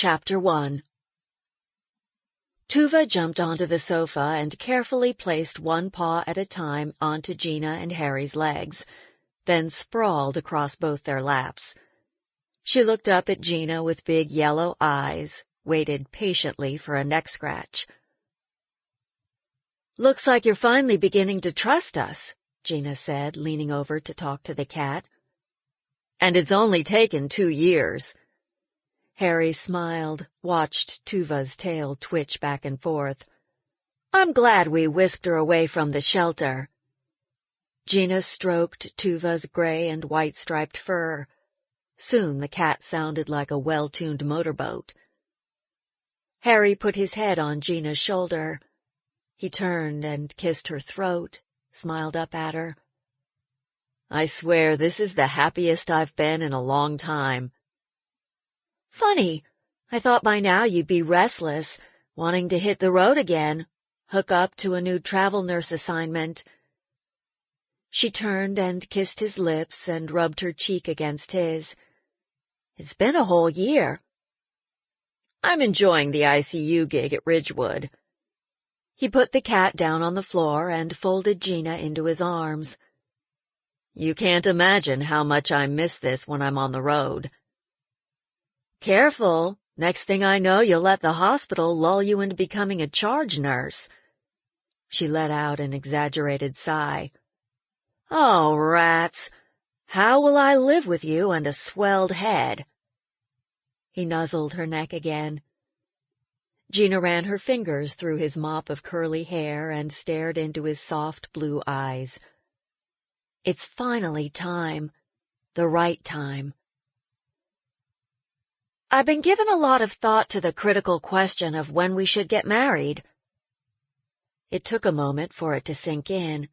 Chapter 1. Tuva jumped onto the sofa and carefully placed one paw at a time onto Gina and Harry's legs, then sprawled across both their laps. She looked up at Gina with big yellow eyes, waited patiently for a neck scratch. "Looks like you're finally beginning to trust us," Gina said, leaning over to talk to the cat. "And it's only taken 2 years. Harry smiled, watched Tuva's tail twitch back and forth. "I'm glad we whisked her away from the shelter." Gina stroked Tuva's gray and white striped fur. Soon the cat sounded like a well-tuned motorboat. Harry put his head on Gina's shoulder. He turned and kissed her throat, smiled up at her. "I swear this is the happiest I've been in a long time." "Funny, I thought by now you'd be restless, wanting to hit the road again, hook up to a new travel nurse assignment." She turned and kissed his lips and rubbed her cheek against his. "It's been a whole year." "I'm enjoying the ICU gig at Ridgewood." He put the cat down on the floor and folded Gina into his arms. "You can't imagine how much I miss this when I'm on the road." "Careful. Next thing I know, you'll let the hospital lull you into becoming a charge nurse." She let out an exaggerated sigh. "Oh, rats! How will I live with you and a swelled head?" He nuzzled her neck again. Gina ran her fingers through his mop of curly hair and stared into his soft blue eyes. "It's finally time. The right time." "I've been giving a lot of thought to the critical question of when we should get married." It took a moment for it to sink in.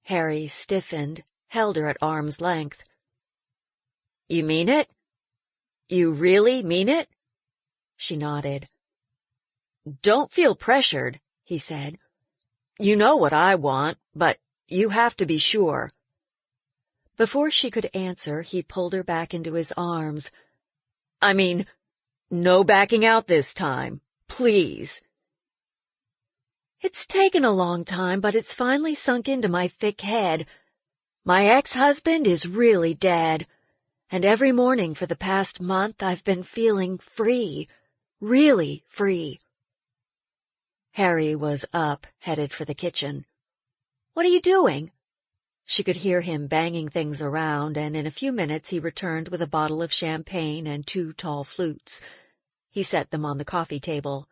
Harry stiffened, held her at arm's length. "You mean it? You really mean it?" She nodded. "Don't feel pressured," he said. "You know what I want, but you have to be sure." Before she could answer, he pulled her back into his arms. "I mean, no backing out this time, please." "It's taken a long time, but it's finally sunk into my thick head. My ex-husband is really dead, and every morning for the past month I've been feeling free, really free." Harry was up, headed for the kitchen. "What are you doing?" She could hear him banging things around, and in a few minutes he returned with a bottle of champagne and 2 tall flutes. He set them on the coffee table.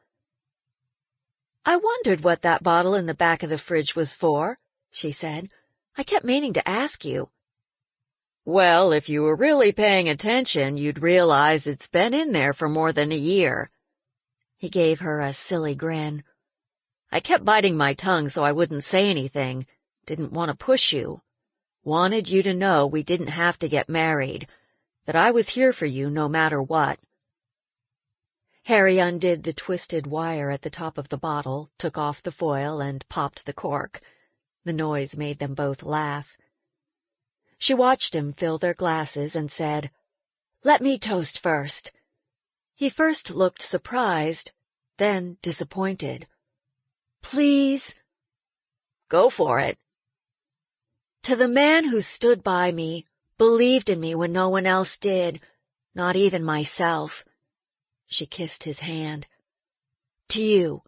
"I wondered what that bottle in the back of the fridge was for," she said. "I kept meaning to ask you." "Well, if you were really paying attention, you'd realize it's been in there for more than a year." He gave her a silly grin. "I kept biting my tongue so I wouldn't say anything. Didn't want to push you. Wanted you to know we didn't have to get married, that I was here for you no matter what." Harry undid the twisted wire at the top of the bottle, took off the foil, and popped the cork. The noise made them both laugh. She watched him fill their glasses and said, "Let me toast first." He first looked surprised, then disappointed. "Please?" "Go for it." "To the man who stood by me, believed in me when no one else did, not even myself." She kissed his hand. "To you."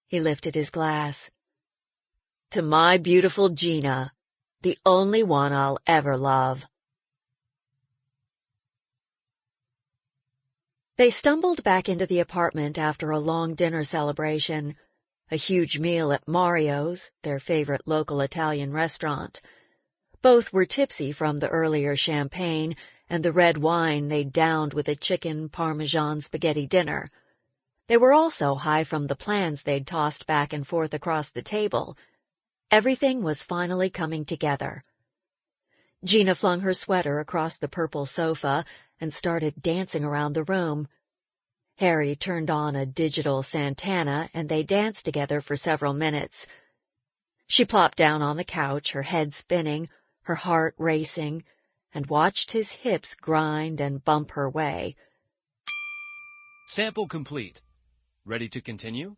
He lifted his glass. "To my beautiful Gina, the only one I'll ever love." They stumbled back into the apartment after a long dinner celebration, a huge meal at Mario's, their favorite local Italian restaurant. Both were tipsy from the earlier champagne and the red wine they'd downed with a chicken Parmesan spaghetti dinner. They were also high from the plans they'd tossed back and forth across the table. Everything was finally coming together. Gina flung her sweater across the purple sofa and started dancing around the room. Harry turned on a digital Santana, and they danced together for several minutes. She plopped down on the couch, her head spinning, her heart racing, and watched his hips grind and bump her way. Sample complete. Ready to continue?